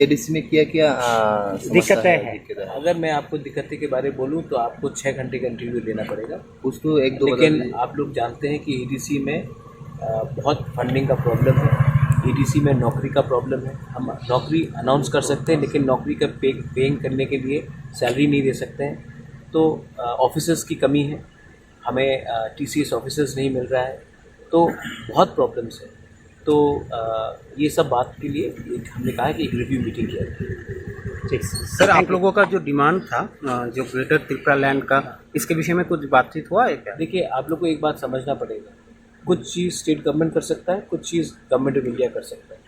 ADC में क्या क्या दिक्कतें हैं? दिक्कतें हैं? अगर मैं आपको दिक्कतें के बारे में बोलूँ तो आपको 6 घंटे का इंटरव्यू लेना पड़ेगा। कुछ तो एक दो बता लेकिन दीजिए। आप लोग जानते हैं कि ईडीसी में बहुत फंडिंग का प्रॉब्लम है। ईडीसी में नौकरी का प्रॉब्लम है। हम नौकरी अनाउंस कर सकते हैं लेकिन नौकरी का पेइंग करने के लिए सैलरी नहीं दे सकते हैं। तो ऑफिसर्स की कमी है, हमें टीसीएस ऑफिसर्स नहीं मिल रहा है, तो बहुत प्रॉब्लम्स है। तो ये सब बात के लिए हमने कहा है कि एक रिव्यू मीटिंग किया जाए। ठीक सर, आप लोगों का जो डिमांड था जो ग्रेटर त्रिपुरा लैंड का, इसके विषय में कुछ बातचीत हुआ है क्या? देखिए, आप लोग को एक बात समझना पड़ेगा, कुछ चीज़ स्टेट गवर्नमेंट कर सकता है, कुछ चीज़ गवर्नमेंट ऑफ इंडिया कर सकता है।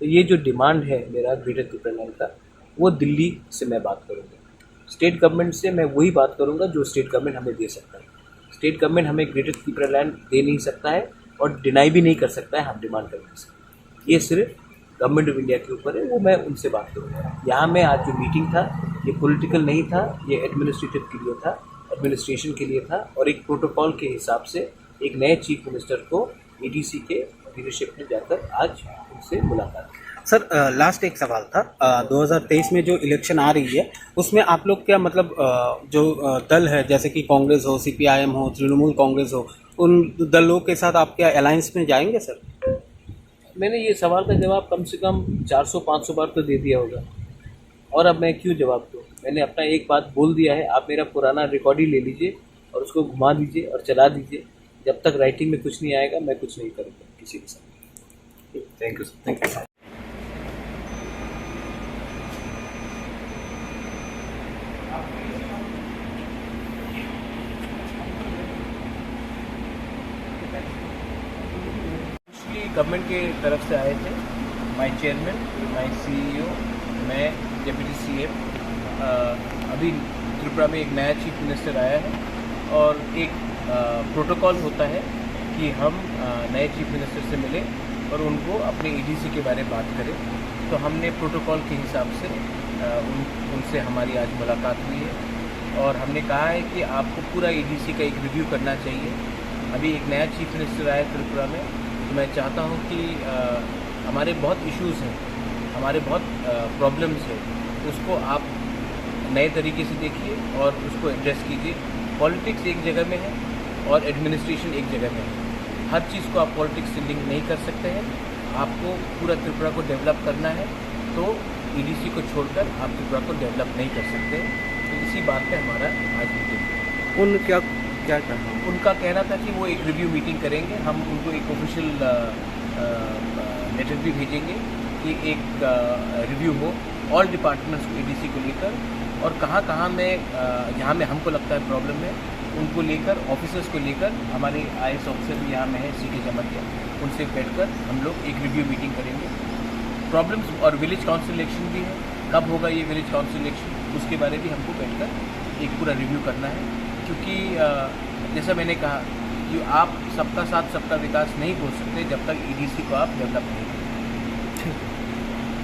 तो ये जो डिमांड है मेरा ग्रेटर त्रिपुरा लैंड का, वो दिल्ली से मैं बात करूँगा। स्टेट गवर्नमेंट से मैं वही बात करूँगा जो स्टेट गवर्नमेंट हमें दे सकता है। स्टेट गवर्नमेंट हमें ग्रेटर त्रिपुरा लैंड दे नहीं सकता है और डिनाई भी नहीं कर सकता है हम डिमांड करने से। ये सिर्फ गवर्नमेंट ऑफ इंडिया के ऊपर है, वो मैं उनसे बात करूँगा। यहाँ में आज जो मीटिंग था, ये पॉलिटिकल नहीं था, ये एडमिनिस्ट्रेटिव के लिए था, एडमिनिस्ट्रेशन के लिए था और एक प्रोटोकॉल के हिसाब से एक नए चीफ मिनिस्टर को ईडीसी के लीडरशिप में जाकर आज उनसे मुलाकात की। सर लास्ट एक सवाल था, 2023 में जो इलेक्शन आ रही है उसमें आप लोग क्या मतलब जो दल है जैसे कि कांग्रेस हो, सीपीआईएम हो, तृणमूल कांग्रेस हो, उन दलों के साथ आप क्या अलायंस में जाएंगे सर? मैंने ये सवाल का जवाब कम से कम 400-500 बार तो दे दिया होगा और अब मैं क्यों जवाब दूँ? मैंने अपना एक बात बोल दिया है। आप मेरा पुराना रिकॉर्ड ही ले लीजिए और उसको घुमा दीजिए और चला दीजिए। जब तक राइटिंग में कुछ नहीं आएगा मैं कुछ नहीं करूँगा किसी के साथ। Thank you sir, thank you. Government के तरफ से आए थे, माय चेयरमैन, माय सीईओ, मैं डिप्टी सीएम। अभी त्रिपुरा में एक नया चीफ मिनिस्टर आया है और एक प्रोटोकॉल होता है कि हम नए चीफ मिनिस्टर से मिलें और उनको अपने ईडीसी के बारे में बात करें। तो हमने प्रोटोकॉल के हिसाब से उनसे हमारी आज मुलाकात हुई है और हमने कहा है कि आपको पूरा ईडीसी का एक रिव्यू करना चाहिए। अभी एक नया चीफ मिनिस्टर आया त्रिपुरा में, तो मैं चाहता हूँ कि हमारे बहुत इश्यूज़ हैं, हमारे बहुत प्रॉब्लम्स हैं, उसको आप नए तरीके से देखिए और उसको एड्रेस कीजिए। पॉलिटिक्स एक जगह में है और एडमिनिस्ट्रेशन एक जगह में है। हर चीज़ को आप पॉलिटिक्स से लिंक नहीं कर सकते हैं। आपको पूरा त्रिपुरा को डेवलप करना है तो ईडीसी को छोड़कर आप त्रिपुरा को डेवलप नहीं कर सकते। तो इसी बात पे हमारा आज मीटिंग। उन क्या करना? उनका कहना था कि वो एक रिव्यू मीटिंग करेंगे। हम उनको एक ऑफिशियल लेटर भी भेजेंगे कि एक रिव्यू हो ऑल डिपार्टमेंट्स को ईडीसी को लेकर और कहाँ कहाँ में जहाँ में हमको लगता है प्रॉब्लम है उनको लेकर, ऑफिसर्स को लेकर, हमारे आईएएस ऑफिसर भी यहाँ में है सीके जमतिया, उनसे बैठकर हम लोग एक रिव्यू मीटिंग करेंगे। प्रॉब्लम्स और विलेज काउंसिल इलेक्शन भी है, कब होगा ये विलेज काउंसिल इलेक्शन, उसके बारे में हमको बैठकर एक पूरा रिव्यू करना है। क्योंकि जैसा मैंने कहा कि आप सबका साथ सबका विकास नहीं बोल सकते जब तक ईडीसी को आप डेवलप नहीं